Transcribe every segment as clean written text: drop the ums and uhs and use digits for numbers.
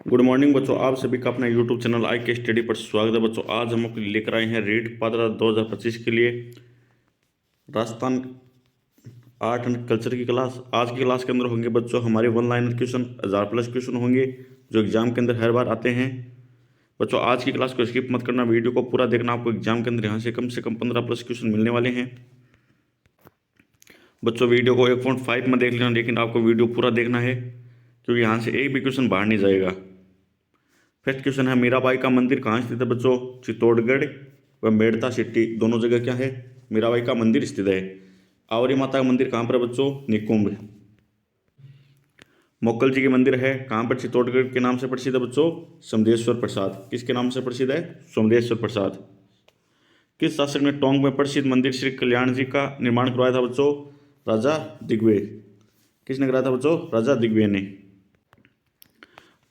Good morning बच्चों, आप सभी का अपना यूट्यूब चैनल आई के स्टडी पर स्वागत है। बच्चों आज हम आपको लेकर आए हैं रीट पात्रा 2025 के लिए राजस्थान आर्ट एंड कल्चर की क्लास। आज की क्लास के अंदर होंगे बच्चों हमारे वन लाइनर क्वेश्चन 1000+ क्वेश्चन होंगे जो एग्जाम के अंदर हर बार आते हैं। बच्चों आज की क्लास को स्किप मत करना, वीडियो को पूरा देखना। आपको एग्जाम के अंदर यहाँ से कम 15+ क्वेश्चन मिलने वाले हैं। बच्चों वीडियो को 1.5 में देख लेना, लेकिन आपको वीडियो पूरा देखना है क्योंकि यहाँ से एक भी क्वेश्चन बाहर नहीं जाएगा। फर्स्ट क्वेश्चन है, मीराबाई का मंदिर कहाँ स्थित है? बच्चों चित्तौड़गढ़ व मेड़ता सिटी दोनों जगह क्या है? मीराबाई का मंदिर स्थित है। आवरी माता का मंदिर कहाँ पर है? बच्चों निकुंभ। मोक्कल जी के मंदिर है कहाँ पर? चित्तौड़गढ़ के नाम से प्रसिद्ध है बच्चों सोमदेश्वर प्रसाद। किसके नाम से प्रसिद्ध है? सोमदेश्वर प्रसाद। किस शासक ने टोंक में प्रसिद्ध मंदिर श्री कल्याण जी का निर्माण करवाया था? बच्चों राजा दिग्विजय। किसने कराया था बच्चों? राजा दिग्विजय ने।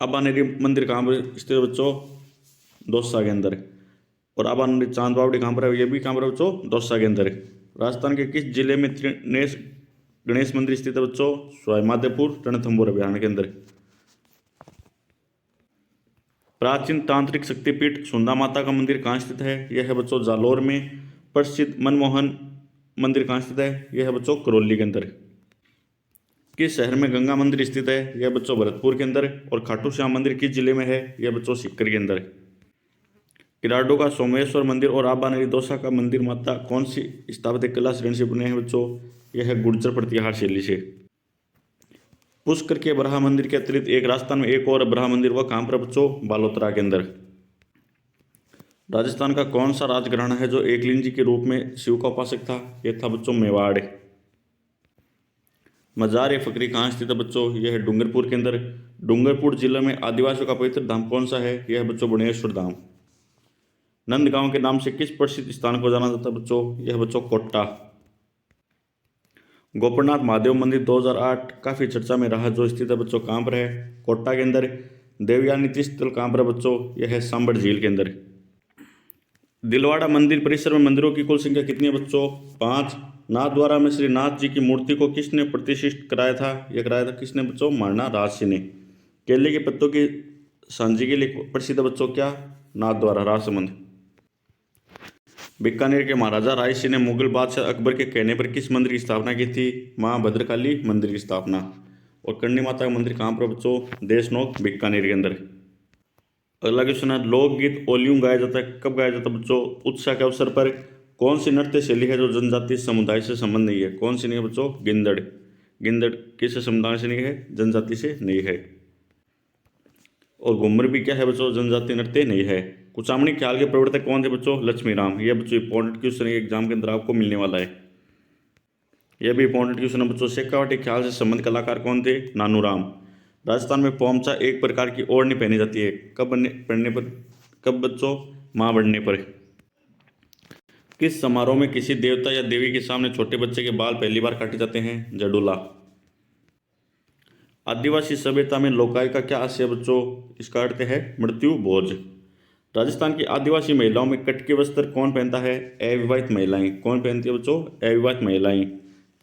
अबानेरी मंदिर कहाँ पर स्थित है बच्चों? दौसा के अंदर। और अबानेरी चांद बावड़ी कहाँ पर है? ये भी कहाँ पर है बच्चों? दौसा के अंदर। राजस्थान के किस जिले में त्रिनेश गणेश मंदिर स्थित है बच्चों? सवाईमाधोपुर रणथंभौर अभयारण्य के अंदर। प्राचीन तांत्रिक शक्तिपीठ सुंदा माता का मंदिर कहाँ स्थित है? यह है बच्चों जालोर में। प्रसिद्ध मनमोहन मंदिर कहाँ स्थित है? यह है बच्चों करौली के अंदर। किस शहर में गंगा मंदिर स्थित है? यह बच्चों भरतपुर के अंदर। और खाटू श्याम मंदिर किस जिले में है? यह बच्चों सीकर के अंदर। किराडो का सोमेश्वर मंदिर और आबानेरी दौसा का मंदिर माता कौन सी स्थापत्य कला श्रेणी से बने हैं बच्चों? यह है गुर्जर प्रतिहार शैली से। पुष्कर के बराह मंदिर के अतिरिक्त एक राजस्थान में एक और बराह मंदिर, वह कहाँ पर बच्चों? बालोतरा के अंदर। राजस्थान का कौन सा राजघराना है जो एकलिंग जी के रूप में शिव का उपासक था? यह था बच्चों मेवाड़। मजार ए फकरी कहाँ स्थित है बच्चों? यह है डूंगरपुर के अंदर। डूंगरपुर जिले में आदिवासियों का पवित्र धाम कौन सा है? यह है बच्चों बनेश्वर धाम। नंदगांव के नाम से किस प्रसिद्ध स्थान को जाना जाता है बच्चों? यह बच्चों कोट्टा। गोपरनाथ महादेव मंदिर 2008 काफी चर्चा में रहा, जो स्थित है बच्चों कहाँ पर है? कोट्टा के अंदर। देवयानी तीर्थ स्थल कहाँ पर है बच्चों? यह है सांबर झील के अंदर। दिलवाड़ा मंदिर परिसर में मंदिरों की कुल संख्या कितनी है बच्चों? 5। नाथद्वारा में श्री नाथ जी की मूर्ति को किसने प्रतिष्ठित कराया था? यह कराया था किसने बच्चों? महाराणा राज सिंह ने। केले के पत्तों की सांझी के लिए प्रसिद्ध बच्चों क्या? नाथद्वारा राजसमंद। बीकानेर के महाराजा राय सिंह ने मुगल बादशाह अकबर के कहने पर किस मंदिर की स्थापना की थी? माँ भद्रकाली मंदिर की स्थापना। और करणी माता का मंदिर कहाँ पर बच्चों? देशनोक बीकानेर के अंदर। अगला क्वेश्चन है, लोकगीत ओलियू गाया जाता है कब गाया जाता है बच्चों? उत्सव के अवसर पर। कौन सी नृत्य शैली है जो जनजातीय समुदाय से संबंध नहीं है? कौन सी नहीं है बच्चों? गिंदड़। गिंदड़ किस समुदाय से नहीं है? जनजाति से नहीं है। और घूमर भी क्या है बच्चों? जनजातीय नृत्य नहीं है। कुचामणी ख्याल के प्रवर्तक कौन थे बच्चों? लक्ष्मीराम। यह बच्चों इंपॉर्टेंट क्वेश्चन है, एग्जाम के अंदर आपको मिलने वाला है। यह भी इंपॉर्टेंट क्वेश्चन है बच्चों। शेखावाटी ख्याल से संबंध कलाकार कौन थे? नानूराम। राजस्थान में पोमचा एक प्रकार की ओढ़नी पहनी जाती है, कब पहनने पर? कब बच्चों? माँ बढ़ने पर। किस समारोह में किसी देवता या देवी के सामने छोटे बच्चे के बाल पहली बार काटे जाते हैं? जडोला। आदिवासी सभ्यता में लोकाय का क्या आशय बच्चों? इसका अर्थ है मृत्यु भोज। राजस्थान की आदिवासी महिलाओं में कट के वस्त्र कौन पहनता है? अविवाहित महिलाएं। कौन पहनती है बच्चों? अविवाहित महिलाएं।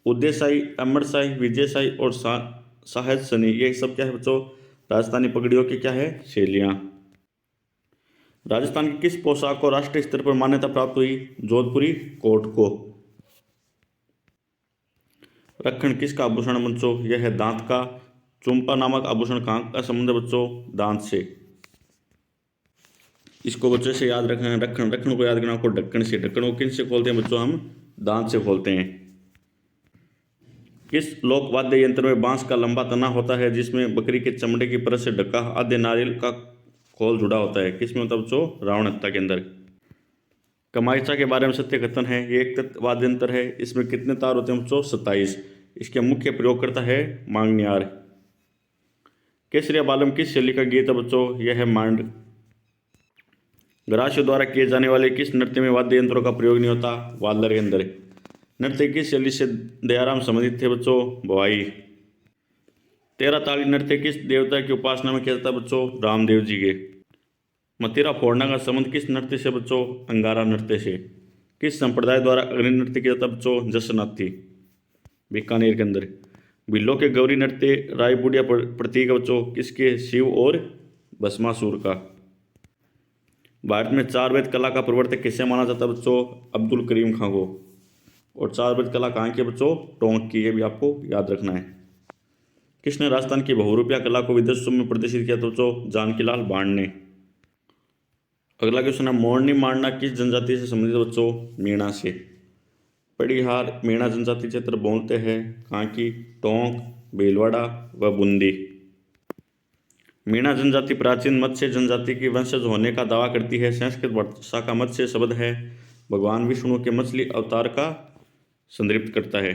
उदयशाही, अमरशाही, विजयशाही और साहस सनी, ये सब क्या है बच्चों? राजस्थानी पगड़ियों की क्या है? शैलियाँ। राजस्थान की किस पोशाक को राष्ट्रीय स्तर पर मान्यता प्राप्त हुई? जोधपुरी कोट को। रखण किसका आभूषण है बच्चों? यह है दांत का। चुंपा नामक आभूषण कहाँ का संबंध है बच्चों? दांत से। इसको बच्चों से याद रखना है। रखण, रखण को याद करना आपको ढक्कन से। ढक्कन को किन से खोलते हैं बच्चों? हम दांत से खोलते हैं। किस लोक वाद्य यंत्र में बांस का लंबा तना होता है जिसमें बकरी के चमड़े की परत से ढका आधे नारियल का खोल जुड़ा होता है? किसमें होता है बच्चों? रावण हत्था के अंदर। कमाइचा के बारे में सत्य कथन है, ये एक तत्व वाद्य यंत्र है। इसमें कितने तार होते हैं बच्चों? 27। इसके मुख्य प्रयोगकर्ता है मांगनियार। केसरिया बालम किस शैली का गीत है बच्चों? यह है मांड। गरासियों द्वारा किए जाने वाले किस नृत्य में वाद्य यंत्रों का प्रयोग नहीं होता? वालर के अंदर। नृत्य किस शैली से दयाराम संबंधित थे बच्चों? भवाई। 13 ताली नृत्य किस देवता की उपासना में किया जाता है बच्चों? रामदेव जी के। मतीरा फोड़ना का संबंध किस नृत्य से बच्चों? अंगारा नृत्य से। किस संप्रदाय द्वारा अग्नि नृत्य किया जाता है बच्चों? जसनाथी, बीकानेर के अंदर। बिल्लो के गौरी नृत्य राय बुढ़िया प्रतीक है बच्चों किसके? शिव और भस्मासुर का। भारत में चार वेद कला का प्रवर्तक किसे माना जाता है बच्चों? अब्दुल करीम खां को। और चार वेद कला कहाँ की है बच्चों? टोंक की। ये भी आपको याद रखना है। किसने राजस्थान की बहुरूपिया कला को विदेशों में प्रदर्शित किया था बच्चों? जानकीलाल बाण ने। अगला क्वेश्चन है, मोरनी मारना किस जनजाति से संबंधित है बच्चों? मीणा से। पड़िहार मीणा जनजाति क्षेत्र बोलते हैं कहाँ की? टोंक, भीलवाड़ा व बूंदी। मीणा जनजाति प्राचीन मत्स्य जनजाति की वंशज होने का दावा करती है। संस्कृत भाषा का मत्स्य शब्द है भगवान विष्णु के मछली अवतार का संदर्भित करता है।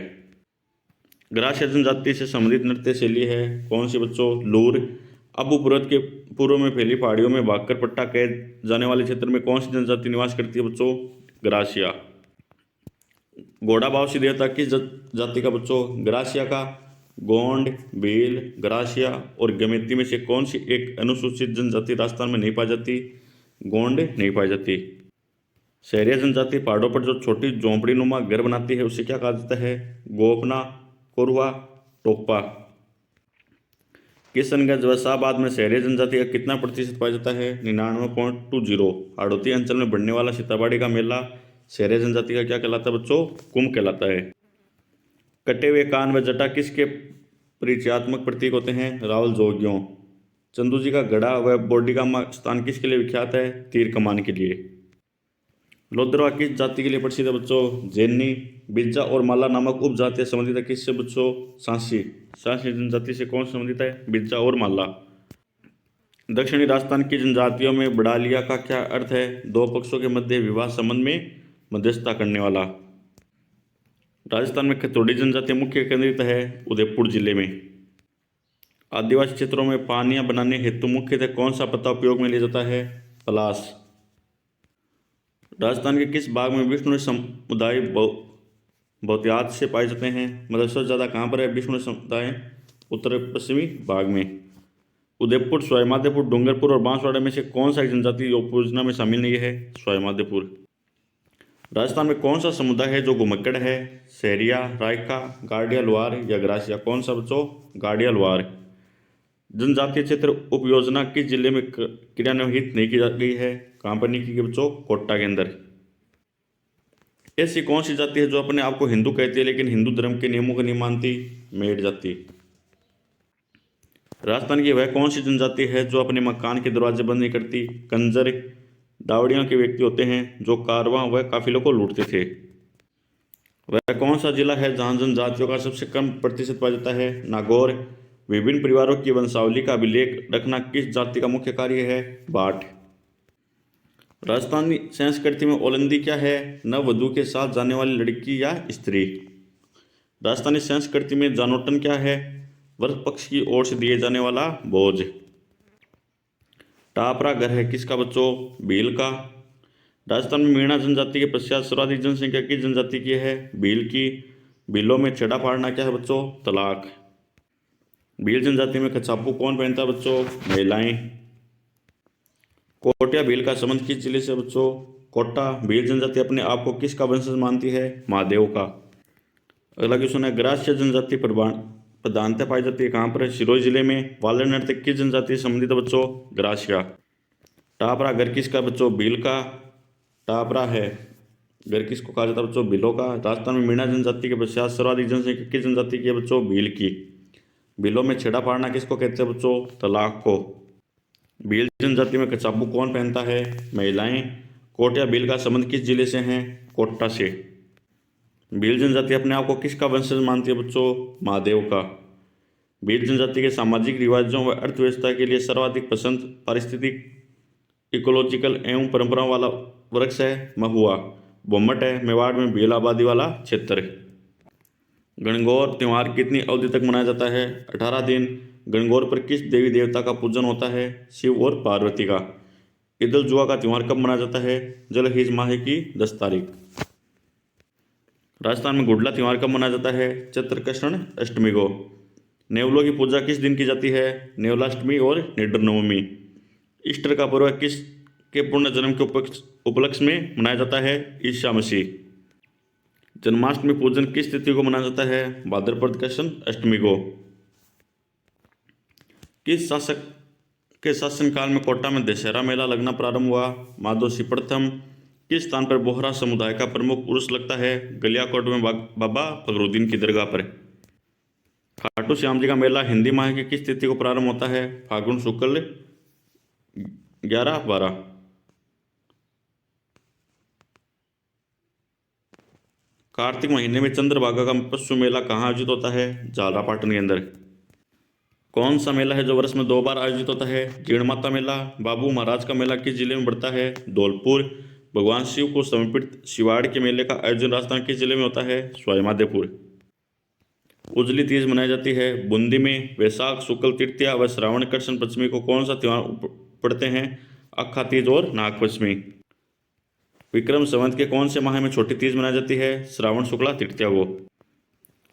ग्रास्य जनजाति से संबंधित नृत्य शैली है कौन सी बच्चों? लूर। अबू पर्वत के पूर्व में फैली पहाड़ियों में भागकर पट्टा कहे जाने वाले क्षेत्र में कौन सी जनजाति निवास करती है बच्चों? ग्रासिया। घोड़ा बावसी देवता किस जाति का बच्चों? ग्रासिया का। गोंड, भील, ग्रासिया और गमेती में से कौन सी एक अनुसूचित जनजाति राजस्थान में नहीं पाई जाती? गोंड नहीं पाई जाती। शहरिया जनजाति पहाड़ों पर जो छोटी झोंपड़ी नुमा घर बनाती है उसे क्या कहा जाता है? गोपना, कोरवा, टोपा। किशनगंज व शाहबाद में शहरी जनजाति का कितना प्रतिशत पाया जाता है? 99.20। हाड़ौती अंचल में बढ़ने वाला सीताबाड़ी का मेला शहरी जनजाति का क्या कहलाता है बच्चों? कुंभ कहलाता है। कटे हुए कान व जटा किसके परिचयात्मक प्रतीक होते हैं? रावल जोगियों। चंदू जी का गढ़ा व बोर्डिगा स्थान किसके लिए विख्यात है? तीर कमान के लिए। लोदरवा किस जाति के लिए प्रसिद्ध है बच्चों? जैनी। बिज्जा और माला नामक उपजातियां संबंधित है किससे बच्चों? सांसी। सांसी जनजाति से कौन संबंधित है? बिज्जा और माला। दक्षिणी राजस्थान की जनजातियों में बड़ालिया का क्या अर्थ है? दो पक्षों के मध्य विवाह संबंध में मध्यस्थता करने वाला। राजस्थान में खतोड़ी जनजाति मुख्य केंद्रित है उदयपुर जिले में। आदिवासी क्षेत्रों में पानियां बनाने हेतु मुख्यतः कौन सा पत्ता उपयोग में लिया जाता है? पलास। राजस्थान के किस भाग में विष्णु समुदाय बहुतायत से पाए जाते हैं? मतलब सबसे ज़्यादा कहाँ पर है विष्णु समुदाय? उत्तर पश्चिमी भाग में। उदयपुर, सवाईमाधोपुर, डूंगरपुर और बांसवाड़ा में से कौन सा जनजाति योजना में शामिल नहीं है? सवाईमाधोपुर। राजस्थान में कौन सा समुदाय है जो घुमक्कड़ है? सहरिया, रायका, गाड़िया लुहार या ग्रासिया। कौन सा बच्चों? गाड़िया लुहार। जनजातीय क्षेत्र उपयोजना किस जिले में क्रियान्वित नहीं की जा गई है? कहाँ पर नहीं की गई बच्चों? कोटा के अंदर। ऐसी कौन सी जाति है जो अपने आप को हिंदू कहती है लेकिन हिंदू धर्म के नियमों को नहीं मानती? मेड़ जाति। राजस्थान की वह कौन सी जनजाति है जो अपने मकान के दरवाजे बंद नहीं करती? कंजर। दावड़ियों के व्यक्ति होते हैं जो कारवां व काफिलों को लूटते थे। वह कौन सा जिला है जहां जनजातियों का सबसे कम प्रतिशत पाया जाता है? नागौर। विभिन्न परिवारों की वंशावली का अभिलेख रखना किस जाति का मुख्य कार्य है? भाट। राजस्थानी संस्कृति में ओलंदी क्या है? नववधू के साथ जाने वाली लड़की या स्त्री। राजस्थानी संस्कृति में जानोटन क्या है? वर्ष पक्ष की ओर से दिए जाने वाला भोज। टापरा घर है किसका बच्चों? भील का। राजस्थान में मीणा जनजाति के पश्चात सर्वाधिक जनसंख्या किस जनजाति की है? भील की। भीलों में छेड़ा फाड़ना क्या है बच्चों? तलाक। भील जनजाति में कछापू कौन पहनता है बच्चों? महिलाएं। कोटिया भील का संबंध किस जिले से बच्चों? कोटा। भील जनजाति अपने आप को किसका वंशज मानती है? महादेव का। अगला क्वेश्चन है, ग्रास्य जनजाति प्रधानता पाई जाती है कहाँ पर है? सिरोही जिले में। वालर नृत्य किस जनजाति से संबंधित है बच्चों? ग्रासिया। टापरा घर किसका बच्चों? भील का। टापरा है घर किसको कहा जाता है बच्चों? भीलों का। राजस्थान में मीणा जनजाति के पश्चात सर्वाधिक जनसंख्या किस जनजाति की है बच्चों? भील की। भीलों में छेड़ा फाड़ना किसको कहते हैं बच्चों? तलाक को। भील जनजाति में कछापू कौन पहनता है? महिलाएं। कोटिया भील का संबंध किस जिले से है? कोटा से। भील जनजाति अपने आप को किसका वंशज मानती है बच्चों? महादेव का। भील जनजाति के सामाजिक रिवाजों व अर्थव्यवस्था के लिए सर्वाधिक पसंद पारिस्थितिक, इकोलॉजिकल एवं परंपराओं वाला वृक्ष है महुआ। बोमट है मेवाड़ में भील आबादी वाला क्षेत्र। गणगौर त्यौहार कितनी अवधि तक मनाया जाता है? 18 दिन। गणगौर पर किस देवी देवता का पूजन होता है? शिव और पार्वती का। ईद उल जुहा का त्यौहार कब मनाया जाता है? जलहीज माह की 10 तारीख। राजस्थान में गुडला त्यौहार कब मनाया जाता है? चैत्र कृष्ण अष्टमी को। नेवलों की पूजा किस दिन की जाती है? नेवलाष्टमी और निडर नवमी। ईस्टर का पर्व किस के पूर्ण जन्म के उपलक्ष्य में मनाया जाता है? ईसा मसीह। जन्माष्टमी पूजन किस तिथि को मनाया जाता है? भाद्रपद कृष्ण अष्टमी को। किस शासक के शासनकाल में कोटा में दशहरा मेला लगना प्रारंभ हुआ? माधोसी प्रथम। किस स्थान पर बोहरा समुदाय का प्रमुख उर्स लगता है? गलियाकोट में बाबा फखरुद्दीन की दरगाह पर। खाटू श्याम जी का मेला हिंदी माह की किस तिथि को प्रारंभ होता है? फागुन शुक्ल 11-12। कार्तिक महीने में चंद्रभागा का पशु मेला कहाँ आयोजित होता है? झालरापाटन के अंदर। कौन सा मेला है जो वर्ष में 2 बार आयोजित होता है? जीर्ण माता मेला। बाबू महाराज का मेला किस जिले में पड़ता है? धौलपुर। भगवान शिव को समर्पित शिवाड़ के मेले का आयोजन राजस्थान किस जिले में होता है? सवाईमाधोपुर। उजली तीज मनाई जाती है बूंदी में। वैशाख शुक्ल तृतीया व श्रावण कृष्ण पंचमी को कौन सा त्योहार पड़ते हैं? अक्खा तीज और नाग पंचमी। विक्रम संवत के कौन से माह में छोटी तीज मनाई जाती है? श्रावण शुक्ला तृतीया को।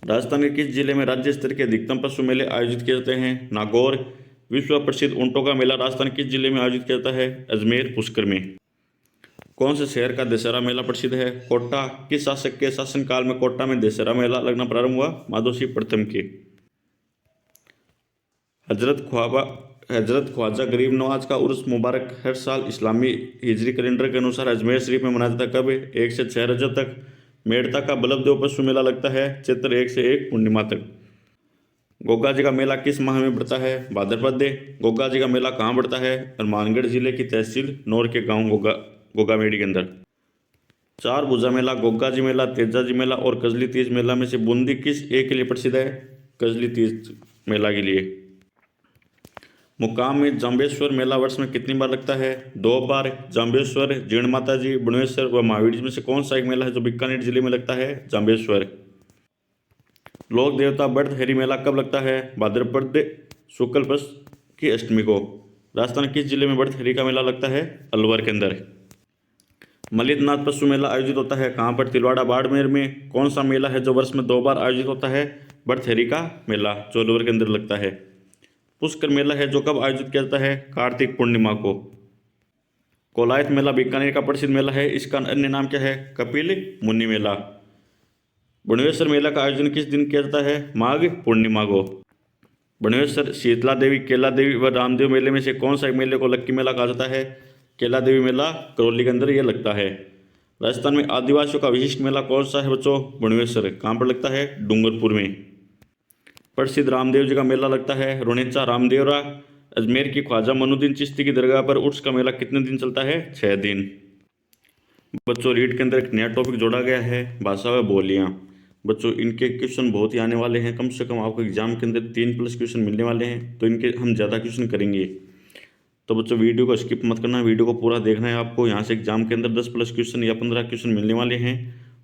राजस्थान के किस जिले में राज्य स्तर के अधिकतम पशु मेले आयोजित किए जाते हैं? नागौर। विश्व प्रसिद्ध ऊंटों का मेला राजस्थान किस जिले में आयोजित किया जाता है? अजमेर पुष्कर में। कौन से शहर का दशहरा मेला प्रसिद्ध है? कोटा। किस शासक के शासनकाल में कोटा में दशहरा मेला लगना प्रारंभ हुआ? माधोसी प्रथम के। हजरत ख्वाजा गरीब नवाज का उर्स मुबारक हर साल इस्लामी हिजरी कैलेंडर के अनुसार अजमेर शरीफ में मनाया जाता है। कब? 1 से 6 रजब तक। मेड़ता का बल्लभदेव पशु मेला लगता है चैत्र 1 से 1 पूर्णिमा तक। गोगा जी का मेला किस माह में पड़ता है? भाद्रपद। गोगा जी का मेला कहाँ पड़ता है? हनुमानगढ़ जिले की तहसील नौर के गांव गोगामेड़ी के अंदर। चार भुजा मेला, गोगा जी मेला, तेजा जी मेला और कजली तीज मेला में से बूंदी किस एक के लिए प्रसिद्ध है? कजली तीज मेला के लिए। मुकाम में जाम्बेश्वर मेला वर्ष में कितनी बार लगता है? 2 बार। जाम्बेश्वर, जीर्ण माता जी, बणुएश्वर व महावीर जी में से कौन सा एक मेला है जो बीकानेर जिले में लगता है? जाम्बेश्वर। लोक देवता बड़हरी मेला कब लगता है? भाद्रपद शुक्ल पक्ष की अष्टमी को। राजस्थान किस जिले में बड़हरी का मेला लगता है? अलवर के अंदर। मलितनाथ पशु मेला आयोजित होता है कहाँ पर? तिलवाड़ा बाड़मेर में। कौन सा मेला है जो वर्ष में 2 बार आयोजित होता है? बड़थेरी का मेला जो अलवर के अंदर लगता है। पुष्कर मेला है जो कब आयोजित किया जाता है? कार्तिक पूर्णिमा को। कोलायत मेला बीकानेर का प्रसिद्ध मेला है, इसका अन्य नाम क्या है? कपिल मुनि मेला। बणुएश्वर मेला का आयोजन किस दिन किया जाता है? माघ पूर्णिमा को। बणुएश्वर, शीतला देवी, केला देवी व रामदेव मेले में से कौन सा एक मेले को लक्की मेला कहा जाता है? केला देवी मेला करौली के अंदर यह लगता है। राजस्थान में आदिवासियों का विशिष्ट मेला कौन सा है बच्चों? बणुएश्वर। कहाँ पर लगता है? डूंगरपुर में। प्रसिद्ध रामदेव जी का मेला लगता है रोनेचा रामदेवरा। अजमेर की ख्वाजा मनुद्दीन चिश्ती की दरगाह पर उर्स का मेला कितने दिन चलता है? 6 दिन। बच्चों रीड के अंदर एक नया टॉपिक जोड़ा गया है, भाषा व बोलियाँ। बच्चों इनके क्वेश्चन बहुत ही आने वाले हैं, कम से कम आपको एग्जाम के अंदर 3+ क्वेश्चन मिलने वाले हैं, तो इनके हम ज़्यादा क्वेश्चन करेंगे। तो बच्चों वीडियो को स्किप मत करना, वीडियो को पूरा देखना है आपको। यहाँ से एग्जाम के अंदर 10+ क्वेश्चन या 15 क्वेश्चन मिलने वाले हैं।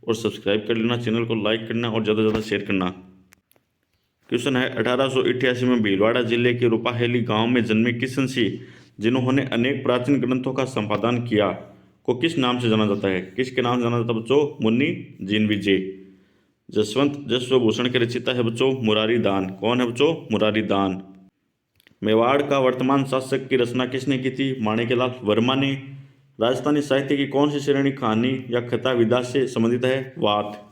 और सब्सक्राइब कर लेना, चैनल को लाइक करना और ज़्यादा से ज़्यादा शेयर करना। क्वेश्चन है 1888 में भीलवाड़ा जिले के रूपाहेली गांव में जन्मे किशन सिंह, जिन्होंने अनेक प्राचीन ग्रंथों का संपादन किया, को किस नाम से जाना जाता है? किसके नाम से जाना जाता है बच्चों? मुन्नी जीन विजय। जसवंत जसवभूषण के रचिता है बच्चों मुरारी दान। कौन है बच्चों? मुरारी दान। मेवाड़ का वर्तमान शासक की रचना किसने की थी? माणिक्यलाल वर्मा ने। राजस्थानी साहित्य की कौन सी श्रेणी कहानी या कथा विधा से संबंधित है? वात।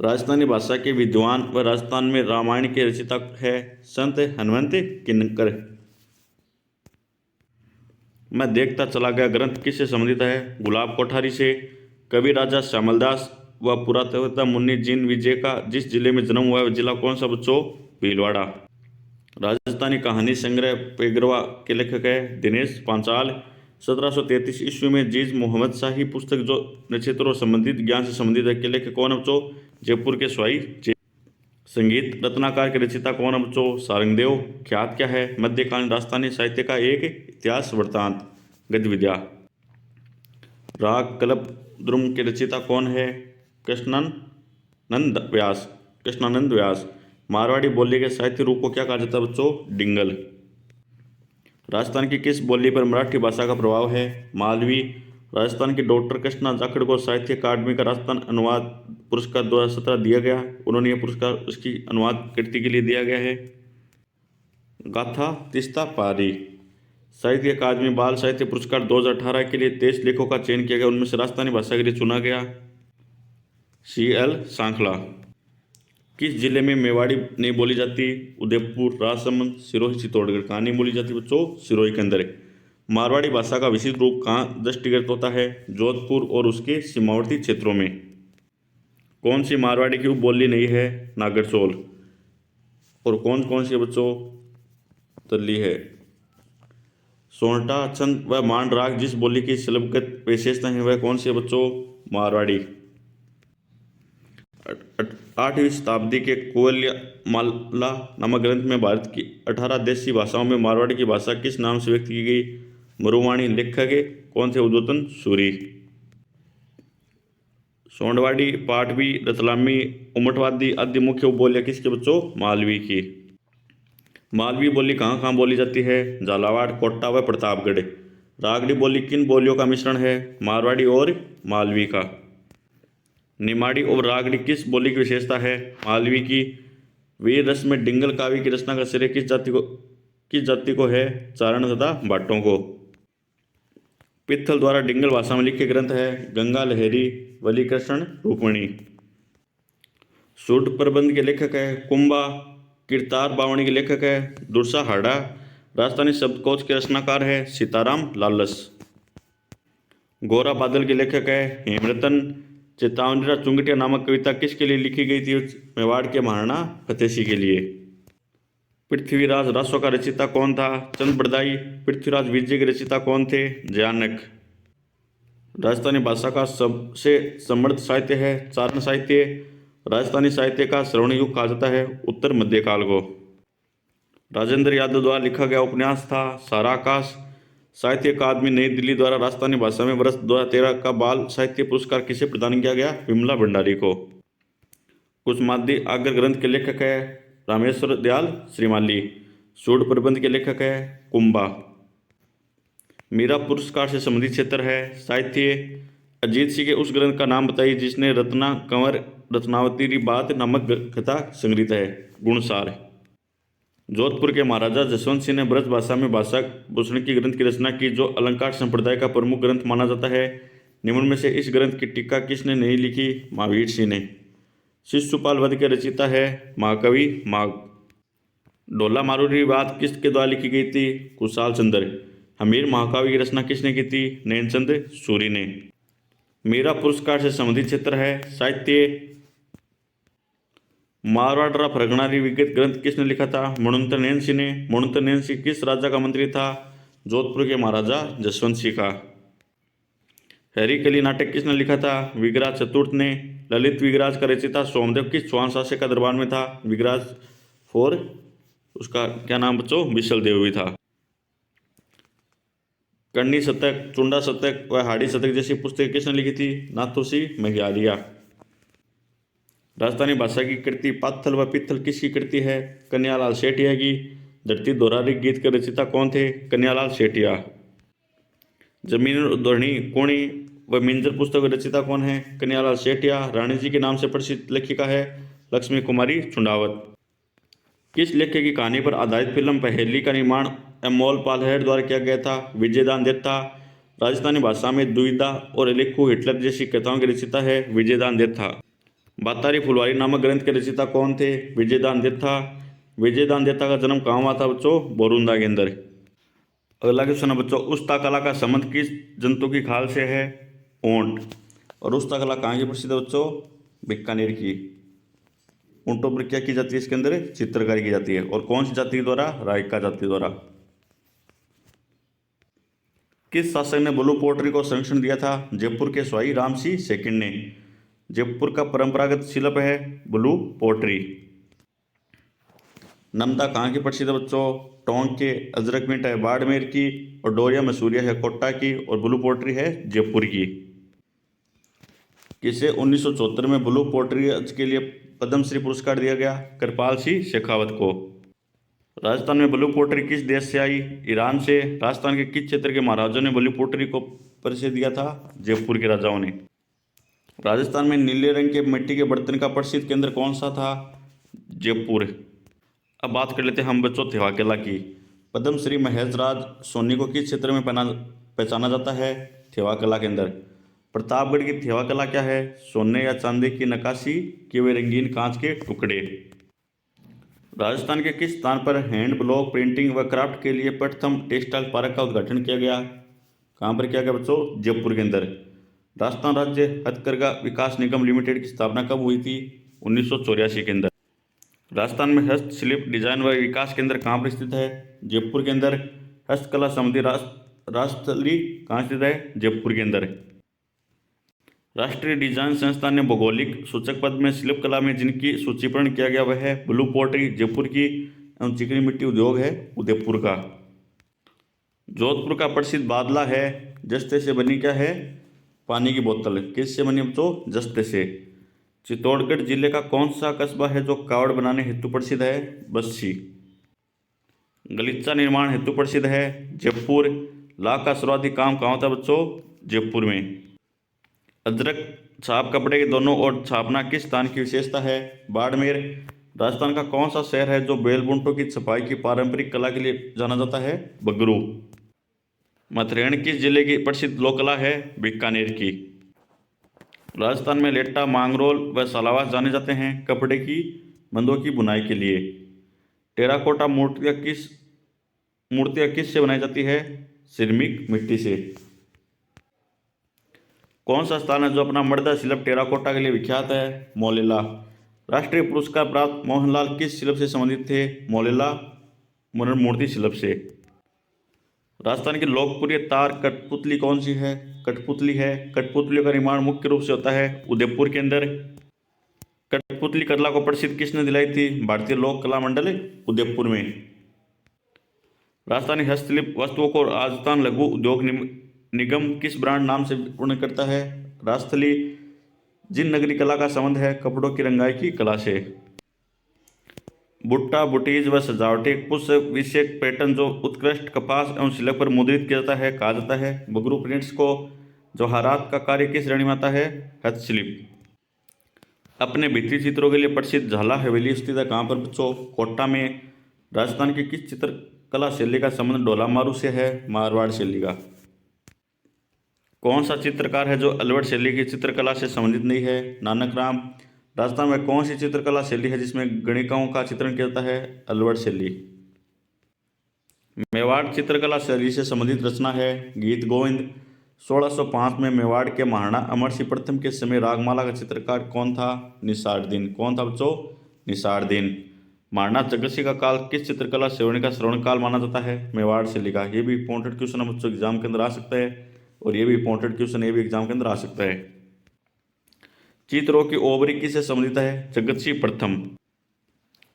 राजस्थानी भाषा के विद्वान व राजस्थान में रामायण के रचिता है संत हनुमंत किन्नकर। मैं देखता चला गया ग्रंथ किससे संबंधित है? गुलाब कोठारी से। कवि राजा श्यामलदास व पुरातत्ववेत्ता मुन्नी जीन विजय का जिस जिले में जन्म हुआ है वह जिला कौन सा बच्चों? भीलवाड़ा। राजस्थानी कहानी संग्रह पेगरवा के लेखक है दिनेश पांचाल। 1733 ईस्वी में जीज मोहम्मद शाही पुस्तक जो नक्षत्रों और संबंधित ज्ञान से संबंधित है के लेखक कौन है बच्चों? जयपुर के स्वाई। संगीत रत्नाकार के रचिता कौन है बच्चों? सारंगदेव। ख्यात क्या है? मध्यकालीन राजस्थानी साहित्य का एक इतिहास वृत्तांत। गद्य विद्या। राग कल्पद्रुम के रचिता कौन है? कृष्णानंद व्यास। मारवाड़ी बोली के साहित्य रूप को क्या कहा जाता है बच्चों? डिंगल। राजस्थान की किस बोली पर मराठी भाषा का प्रभाव है? मालवी। राजस्थान की डॉक्टर कृष्णा जाखड़ को साहित्य अकादमी का राजस्थान अनुवाद पुरस्कार 2017 दिया गया। उन्होंने यह पुरस्कार उसकी अनुवाद कृति के लिए दिया गया है। गाथा तीस्ता पारी। साहित्य अकादमी बाल साहित्य पुरस्कार 2018 के लिए 23 लेखों का चयन किया गया, उनमें से राजस्थानी भाषा के लिए चुना गया CL सांखला। किस जिले में मेवाड़ी नहीं बोली जाती? उदयपुर, राजसमंद, सिरोही, चित्तौड़गढ़। कहाँ नहीं बोली जाती बच्चों? सिरोही के अंदर। मारवाड़ी भाषा का विशिष्ट रूप कहाँ दृष्टिगत होता है? जोधपुर और उसके सीमावर्ती क्षेत्रों में। कौन सी मारवाड़ी की उपबोली नहीं है? नागरचौल। और कौन कौन सी बच्चों तल्ली है? सोनटा, छंद व मान राग जिस बोली की शैलगत विशेषता है वह कौन सी है बच्चों? मारवाड़ी। 8वीं शताब्दी के कोयलमाला नामक ग्रंथ में भारत की 18 देशी भाषाओं में मारवाड़ी की भाषा किस नाम से व्यक्त की गई? मरुवाणी। लेखक है कौन थे? उद्योतन सूरी। सोंडवाड़ी, पाटवी, रतलामी, उमटवादी आदि मुख्य उपबोलियां किसके बच्चों? मालवी की। मालवी बोली कहाँ कहाँ बोली जाती है? झालावाड़, कोटा व प्रतापगढ़। रागड़ी बोली किन बोलियों का मिश्रण है? मारवाड़ी और मालवी का। निमाड़ी और रागड़ी किस बोली की विशेषता है? मालवी की। वीर रस में डिंगल काव्य की रचना का श्रेय किस जाति को है? चारण तथा भाटों को। पित्थल द्वारा डिंगल भाषा में लिखे ग्रंथ है? गंगा लहरी, वलीकृष्ण, रुक्मणी। सूट प्रबंध के लेखक है? कुंभा। कीर्तार बावणी के लेखक है? दुर्सा हाड़ा। राजस्थानी शब्दकोश के रचनाकार है? सीताराम लालस। गोरा बादल के लेखक है? हेमरतन। चेतावनी चुंगटिया नामक कविता किसके लिए लिखी गई थी? मेवाड़ के महाराणा फतेह सिंह के लिए। पृथ्वीराज रासो का रचिता कौन था? चंद बरदाई। पृथ्वीराज विजय के रचिता कौन थे? जयानक। राजस्थानी भाषा का सबसे समृद्ध साहित्य है? चारण साहित्य। राजस्थानी साहित्य का श्रवण युग कहा जाता है? उत्तर मध्यकाल को। राजेंद्र यादव द्वारा लिखा गया उपन्यास था? सारा आकाश। साहित्य अकादमी नई दिल्ली द्वारा राजस्थानी भाषा में वर्ष 2013 का बाल साहित्य पुरस्कार किसे प्रदान किया गया? विमला भंडारी को। कुसमादी आगर ग्रंथ के लेखक है? रामेश्वर दयाल श्रीमाली। सूड प्रबंध के लेखक है? कुंभा। मीरा पुरस्कार से संबंधित क्षेत्र है? साहित्य। अजीत सिंह के उस ग्रंथ का नाम बताइए जिसने रत्ना कंवर रत्नावती री बात नामक कथा संग्रहित है? गुणसार। जोधपुर के महाराजा जसवंत सिंह ने ब्रज भाषा में भाषा भूषण की ग्रंथ की रचना की जो अलंकार संप्रदाय का प्रमुख ग्रंथ माना जाता है? निम्न में से इस ग्रंथ की टीका किसने नहीं लिखी? महावीर सिंह ने। शिशुपाल वध के रचिता है? महाकवि माघ। ढोला मारूरी बात किसके द्वारा लिखी गई थी? कुशाल चंद्र। हमीर महाकाव्य की रचना किसने की थी? नैनचंद सूरी ने। मीरा पुरस्कार से संबंधित क्षेत्र है? साहित्य। मारवाड़ फरगनारी विगत ग्रंथ किसने लिखा था? मणुंतर नैन सिंह ने। मणुंतर नैन सिंह किस राजा का मंत्री था? जोधपुर के महाराजा जसवंत सिंह का। हरिकली नाटक किसने लिखा था? विगराज चतुर्थ ने। ललित विगराज का रचिता सोमदेव किस चौहान शासक का दरबार में था? विगराज फोर, उसका क्या नाम बच्चों? विशल देव भी था। कर्णी शतक, चुंडा शतक व हाड़ी शतक जैसी पुस्तकें किसने लिखी थी? नाथोसी महियारिया। राजस्थानी भाषा की कृति पाथल व पित्थल किसकी कृति है? कन्यालाल सेठिया की। धरती दोहरारी गीत के रचिता कौन थे? कन्यालाल सेठिया। जमीन उद्धरणी कोणी व मिंजर पुस्तक की रचिता कौन है? कन्यालाल सेठिया। रानी जी के नाम से प्रसिद्ध लेखिका है? लक्ष्मी कुमारी चुंडावत। किस लेखक की कहानी पर आधारित फिल्म पहेली का निर्माण अमोल पालहेड़ द्वारा किया गया था? विजयदान देत्ता। राजस्थानी भाषा में दुविधा और लेखू हिटलर जैसी कथाओं की रचिता है? विजयदान देत्ता। बातारी फुलवारी नामक ग्रंथ के रचिता कौन थे? विजयदान देत्ता। विजयदान देत्ता का जन्म कहाँ हुआ था बच्चों? बोरुंदा के अंदर। अगला क्वेश्चन है बच्चों, उस्ता कला का संबंध किस जंतु की खाल से है? ऊंट। और उस्ता कला कहाँ की प्रसिद्ध है बच्चों? बीकानेर की। ऊंटों पर क्या की जाती है? इसके अंदर चित्रकारी की जाती है। और कौन सी जाति द्वारा? रायका जाति द्वारा। किस शासक ने ब्लू पोट्री को संरक्षण दिया था? जयपुर के स्वाई राम सिंह सेकंड ने। जयपुर का परंपरागत शिल्प है? Blue pottery. नमदा कहाँ की प्रसिद्ध है बच्चों? टोंक के। अजरक मिंट है बाड़मेर की। और डोरिया मसूरिया है कोटा की। और ब्लू पोट्री है जयपुर की। किसे 1974 में ब्लू पोट्री के लिए पद्मश्री पुरस्कार दिया गया? कृपाल सिंह शेखावत को। राजस्थान में ब्लू पोट्री किस देश से आई? ईरान से। राजस्थान के किस क्षेत्र के महाराजाओं ने ब्लू पोट्री को परिचय दिया था? जयपुर के राजाओं ने। राजस्थान में नीले रंग के मिट्टी के बर्तन का प्रसिद्ध केंद्र कौन सा था? जयपुर। अब बात कर लेते हैं हम बच्चों थेवा कला की। पद्मश्री महेश राज सोनी को किस क्षेत्र में पहचाना जाता है? थेवा कला के अंदर। प्रतापगढ़ की थेवा कला क्या है? सोने या चांदी की नक्काशी किए हुए रंगीन कांच के टुकड़े। राजस्थान के किस स्थान पर हैंड ब्लॉक प्रिंटिंग व क्राफ्ट के लिए प्रथम टेक्सटाइल पार्क का उद्घाटन किया गया? कहाँ पर किया गया बच्चों? जयपुर के अंदर। राजस्थान राज्य हथकरघा विकास निगम लिमिटेड की स्थापना कब हुई थी? 1984 के अंदर। राजस्थान में हस्तशिल्प डिजाइन व विकास केंद्र कहाँ पर स्थित है? जयपुर के अंदर। हस्तकला संबंधी राष्ट्रस्थली कहाँ स्थित है? जयपुर के अंदर। राष्ट्रीय डिजाइन संस्थान ने भौगोलिक सूचक पद में शिल्प कला में जिनकी सूचीकरण किया गया वह है ब्लू पोर्ट्री जयपुर की एवं चिकनी मिट्टी उद्योग है उदयपुर का। जोधपुर का प्रसिद्ध बादला है जस्ते से बनी क्या है? पानी की बोतल। किससे बनी बच्चों? जस्ते से। चित्तौड़गढ़ जिले का कौन सा कस्बा है जो कावड़ बनाने हेतु प्रसिद्ध है? बस्सी। गलीचा निर्माण हेतु प्रसिद्ध है जयपुर। ला का सर्वाधिक काम कहाँ होता है बच्चों? जयपुर में। अजरक छाप कपड़े के दोनों ओर छापना किस स्थान की विशेषता है? बाड़मेर। राजस्थान का कौन सा शहर है जो बेलबुंटों की छपाई की पारंपरिक कला के लिए जाना जाता है? बगरू। मथुरैन किस जिले की प्रसिद्ध लोक कला है? बीकानेर की। राजस्थान में लेट्टा, मांगरोल व सालावास जाने जाते हैं कपड़े की बंदों की बुनाई के लिए। टेराकोटा मूर्तियाँ किस से बनाई जाती है? सिरमिक मिट्टी से। कौन सा स्थान है जो अपना मर्दा शिल्प टेराकोटा के लिए विख्यात है? मोलेला। राष्ट्रीय पुरस्कार प्राप्त मोहनलाल किस शिल्प से संबंधित थे? मोलेला मूर्ति शिल्प से। राजस्थान की लोकप्रिय तार कठपुतली कौन सी है? कठपुतली है। कठपुतलियों का निर्माण मुख्य रूप से होता है उदयपुर के अंदर। कठपुतली कला को प्रसिद्ध किसने दिलाई थी? भारतीय लोक कला मंडल उदयपुर में। राजस्थानी हस्तशिल्प वस्तुओं को राजस्थान लघु उद्योग निगम किस ब्रांड नाम से पूर्ण करता है? राजस्थली। जिन नगरी कला का संबंध है कपड़ों की रंगाई की कला से। बुट्टा, बुटीज व सजावटी पुष्प विषयक पैटर्न जो उत्कृष्ट कपास एवं सिल्क पर मुद्रित किया जाता है कहा जाता है? बगरू प्रिंट्स को। जवाहरात का कार्य किस श्रेणी में आता है? हस्तशिल्प। अपने भित्ति चित्रों के लिए प्रसिद्ध झाला हवेली स्थित है कहाँ पर बच्चों? कोटा में। राजस्थान की किस चित्रकला शैली का संबंध डोलामारू से है? मारवाड़ शैली का। कौन सा चित्रकार है जो अलवर शैली की चित्रकला से संबंधित नहीं है? नानक राम। राजस्थान में कौन सी चित्रकला शैली है जिसमें गणिकाओं का चित्रण किया जाता है? अलवर शैली। मेवाड़ चित्रकला शैली से संबंधित रचना है गीत गोविंद। 1605 में मेवाड़ के महाराणा अमर सिंह प्रथम के समय रागमाला का चित्रकार कौन था? निसारदीन। कौन था बच्चों? निसारदीन। महाराणा जगत सिंह का काल किस चित्रकला श्रेणी का श्रवण काल माना जाता है? मेवाड़ शैली का। ये भी इंपॉर्टेंट क्वेश्चन है बच्चों, एग्जाम के अंदर आ सकता है और ये भी इंपॉर्टेंट क्वेश्चन, ये भी एग्जाम के अंदर आ सकता है। चित्रों की ओवरी किससे संबंधित है? जगत सिंह प्रथम।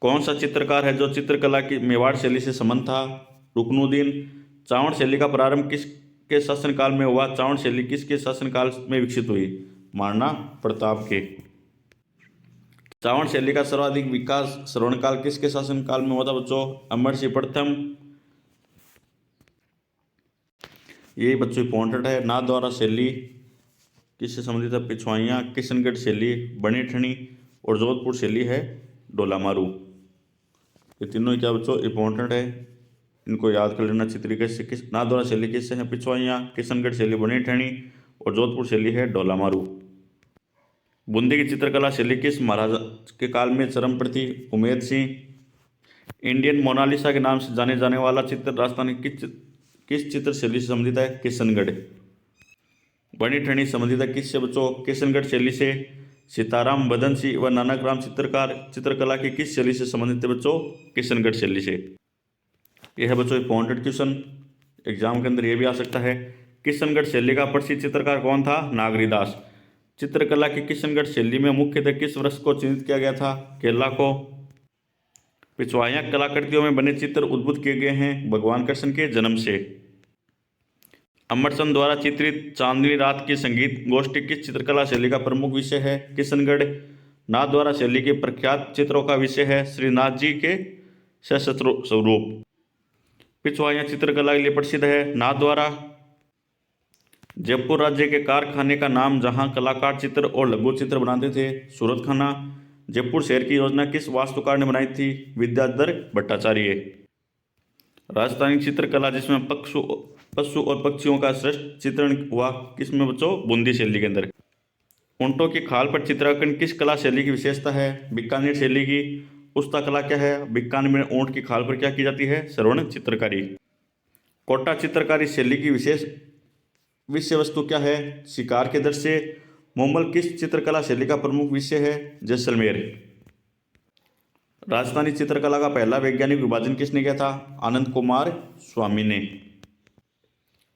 कौन सा चित्रकार है जो चित्रकला की मेवाड़ शैली से संबंध था? रुकनुद्दीन। चावड़ शैली का प्रारंभ किसके शासनकाल में हुआ? चावड़ शैली किसके शासनकाल में विकसित हुई? महाराणा प्रताप के। चावड़ शैली का सर्वाधिक विकास श्रवणकाल किसके शासनकाल में हुआ था बच्चों? अमर सिंह प्रथम। ये बच्चों इंपॉर्टेंट है। नाथद्वारा शैली किससे संबंधित है? पिछवाइयाँ। किशनगढ़ शैली बनी ठनी और जोधपुर शैली है डोलामारू। ये तीनों ही क्या बच्चों इंपॉर्टेंट है, इनको याद कर लेना अच्छी तरीके से। नाथद्वारा शैली किससे है? पिछवाइयाँ। किशनगढ़ शैली बनी ठनी और जोधपुर शैली है डोलामारू। बूंदी की चित्रकला शैली किस महाराजा के काल में चरम पर थी? उमेद सिंह। इंडियन मोनालिसा के नाम से जाने जाने वाला चित्र राजस्थान किस चित्र शैली से संबंधित है? किशनगढ़। बनी ठनी संबंधित है किससे बच्चों? किशनगढ़ शैली से। सीताराम बदन सिंह व नानक राम चित्रकार चित्रकला की किस शैली से संबंधित है बच्चों? किशनगढ़ शैली से। यह है बच्चों इंपॉर्टेंट क्वेश्चन, एग्जाम के अंदर ये भी आ सकता है। किशनगढ़ शैली का प्रसिद्ध चित्रकार कौन था? नागरीदास। चित्रकला की किशनगढ़ शैली में मुख्यतः किस वृक्ष को चिन्हित किया गया था? केला को। पिछवाइयाँ कलाकृतियों में बने चित्र उद्भूत किए गए हैं भगवान कृष्ण के जन्म से। अमरचंद द्वारा चित्रित चांदनी रात की संगीत गोष्ठी किस चित्रकला शैली का प्रमुख विषय है? किशनगढ़। नाथ द्वारा शैली के प्रख्यात चित्रों का विषय है श्रीनाथ जी के सशस्त्र स्वरूप। पिछवाइयाँ चित्रकला के लिए प्रसिद्ध है नाथ द्वारा। जयपुर राज्य के कारखाने का नाम जहां कलाकार चित्र और लघु चित्र बनाते थे सूरत खाना। जयपुर शहर की योजना किस वास्तुकार ने बनाई थी? विद्याधर भट्टाचार्य। राजस्थानी चित्रकला जिसमें पशु और पक्षियों का श्रेष्ठ चित्रण हुआ किसमें बच्चों? बूंदी शैली के अंदर। ऊंटों की खाल पर चित्रांकन किस कला शैली की विशेषता है? बीकानेर शैली की। पुस्ता कला क्या है? बीकानेर में ऊंट की खाल पर क्या की जाती है? श्रवण चित्रकारी। कोटा चित्रकारी शैली की विशेष विषय वस्तु क्या है? शिकार के दृश्य। मोमल किस चित्रकला शैली का प्रमुख विषय है? जैसलमेर। राजस्थानी चित्रकला का पहला वैज्ञानिक विभाजन किसने किया था? आनंद कुमार स्वामी ने।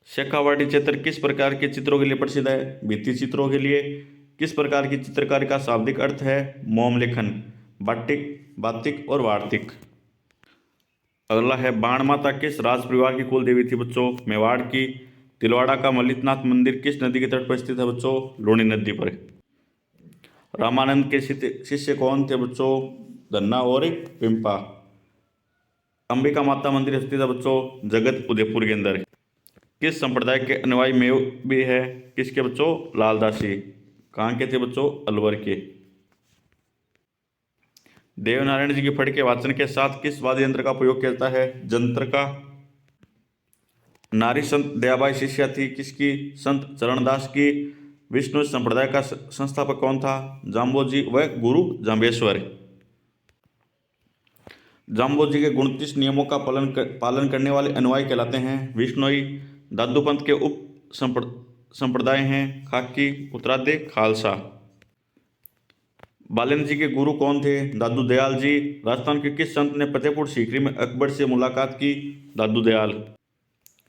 शेखावाटी चित्र किस प्रकार के चित्रों के लिए प्रसिद्ध है? भित्ति चित्रों के लिए। किस प्रकार की चित्रकारी का शाब्दिक अर्थ है? मोम लेखन, बाटिक, बातिक और वार्तिक। अगला है बाण माता किस राज परिवार की कुल देवी थी बच्चों? मेवाड़ की। तिलवाड़ा का मल्लिकनाथ मंदिर किस नदी के तट पर स्थित है बच्चों? लूणी नदी पर। रामानंद के शिष्य कौन थे बच्चों? धन्ना और पिंपा। अंबिका माता मंदिर स्थित है बच्चों? जगत उदयपुर के अंदर। किस संप्रदाय के अनुयायी मेव भी है? किसके बच्चों? लालदासी। कहाँ के थे बच्चों? अलवर के। देवनारायण जी की फड़ के वाचन के साथ किस वाद्य यंत्र का प्रयोग किया जाता है? जंत्र का। नारी संत दयाबाई शिष्या थी किसकी? संत चरणदास की। विष्णु संप्रदाय का संस्थापक कौन था? जाम्बोजी व गुरु जाम्बेश्वर। जाम्बोजी के 29 नियमों का पालन करने वाले अनुयायी कहलाते हैं विष्णोई। दादूपंथ के उप संप्रदाय हैं खाकी, उत्तरादे, खालसा। बालेन्द्र जी के गुरु कौन थे? दादू दयाल जी। राजस्थान के किस संत ने फतेहपुर सीकरी में अकबर से मुलाकात की? दादू दयाल।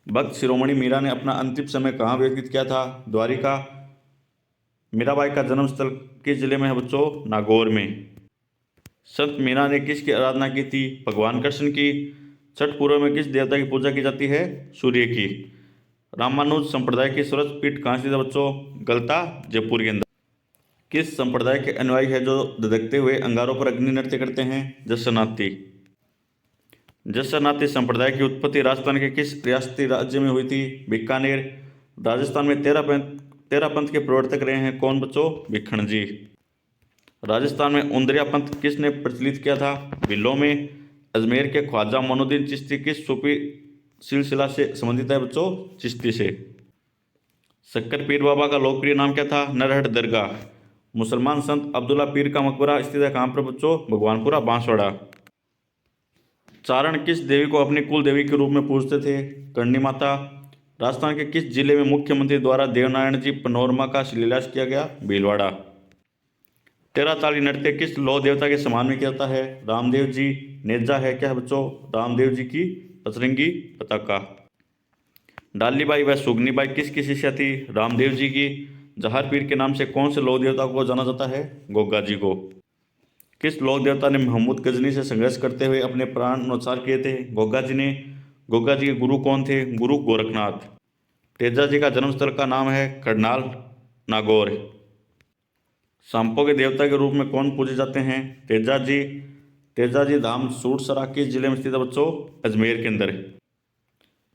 भक्त शिरोमणि मीरा ने अपना अंतिम समय कहाँ व्यतीत किया था? द्वारिका। मीराबाई का जन्म स्थल किस जिले में है बच्चों? नागौर में। संत मीरा ने किसकी आराधना की थी? भगवान कृष्ण की। छठ पूर्व में किस देवता की पूजा की जाती है? सूर्य की। रामानुज संप्रदाय की सूरज पीठ कहाँ स्थित है बच्चों? गलता, जयपुर के अंदर। किस संप्रदाय के अनुयायी है जो धधकते हुए अंगारों पर अग्नि नृत्य करते हैं? जसनाती। जसनाती संप्रदाय की उत्पत्ति राजस्थान के किस रियासती राज्य में हुई थी? बीकानेर। राजस्थान में 13 पंथ के प्रवर्तक रहे हैं कौन बच्चों? भिखण जी। राजस्थान में उंदरिया पंथ किसने प्रचलित किया था? भीलों में। अजमेर के ख्वाजा मोइनुद्दीन चिश्ती किस सूफी सिलसिला से संबंधित है बच्चों? चिश्ती से। शक्कर पीर बाबा का लोकप्रिय नाम क्या था? नरहट दरगाह। मुसलमान संत अब्दुल्ला पीर का मकबरा स्थित है कहाँ पर बच्चों? भगवानपुरा, बांसवाड़ा। चारण किस देवी को अपनी कुल देवी के रूप में पूजते थे? करणी माता। राजस्थान के किस जिले में मुख्यमंत्री द्वारा देवनारायण जी पनोरमा का शिलान्यास किया गया? भीलवाड़ा। 13 ताली नृत्य किस लौ देवता के समान में किया जाता है? रामदेव जी। नेजा है क्या है बच्चों? रामदेव जी की अतरंगी पताका। डालीबाई व सुगनीबाई किसकी शिष्या थी? रामदेव जी की। जहार पीर के नाम से कौन से लोक देवता को जाना जाता है? गोगा जी को। किस लोक देवता ने महमूद गजनी से संघर्ष करते हुए अपने प्राण न्योछावर किए थे? गोगा जी ने। गोगा जी के गुरु कौन थे? गुरु गोरखनाथ। तेजा जी का जन्मस्थल का नाम है करनाल, नागौर। सांपों के देवता के रूप में कौन पूजे जाते हैं? तेजा जी। तेजा जी धाम सूरसरा किस जिले में स्थित है बच्चों? अजमेर के अंदर।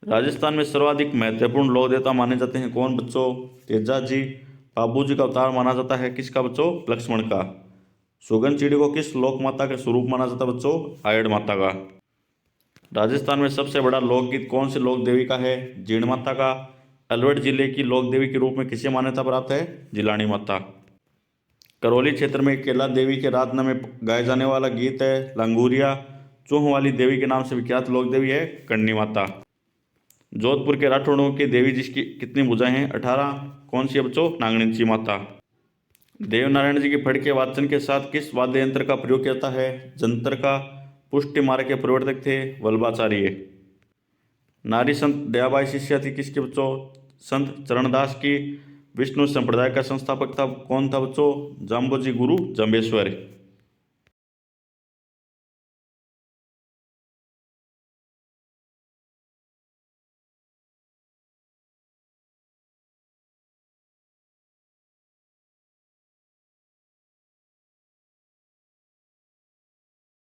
राजस्थान में सर्वाधिक महत्वपूर्ण लोक देवता माने जाते हैं कौन बच्चों? तेजा जी। बाबू जी का अवतार माना जाता है किसका बच्चों? लक्ष्मण का। सुगन चिड़ी को किस लोक माता के स्वरूप माना जाता है बच्चों? आयड़ माता का। राजस्थान में सबसे बड़ा लोकगीत कौन से लोक देवी का है? जीण माता का। अलवर जिले की लोक देवी के रूप में किसे मान्यता प्राप्त है? जिलानी माता। करौली क्षेत्र में केला देवी के राधना में गाए जाने वाला गीत है लंगूरिया। चूह वाली देवी के नाम से विख्यात लोक देवी है करणी माता। जोधपुर के राठौड़ों की देवी जिसकी कितनी भुजाएं हैं? 18। कौन सी है बच्चों? नागणिंची माता। देवनारायण जी की फड़ के वाचन के साथ किस वाद्य यंत्र का प्रयोग किया जाता है? जंतर का। पुष्टि मार्ग के प्रवर्तक थे वल्लभाचार्य। नारी संत दयाबाई शिष्या थी किसके बच्चों? संत चरणदास की। विष्णु संप्रदाय का संस्थापक था कौन था बच्चों? जाम्बोजी गुरु जाम्बेश्वर।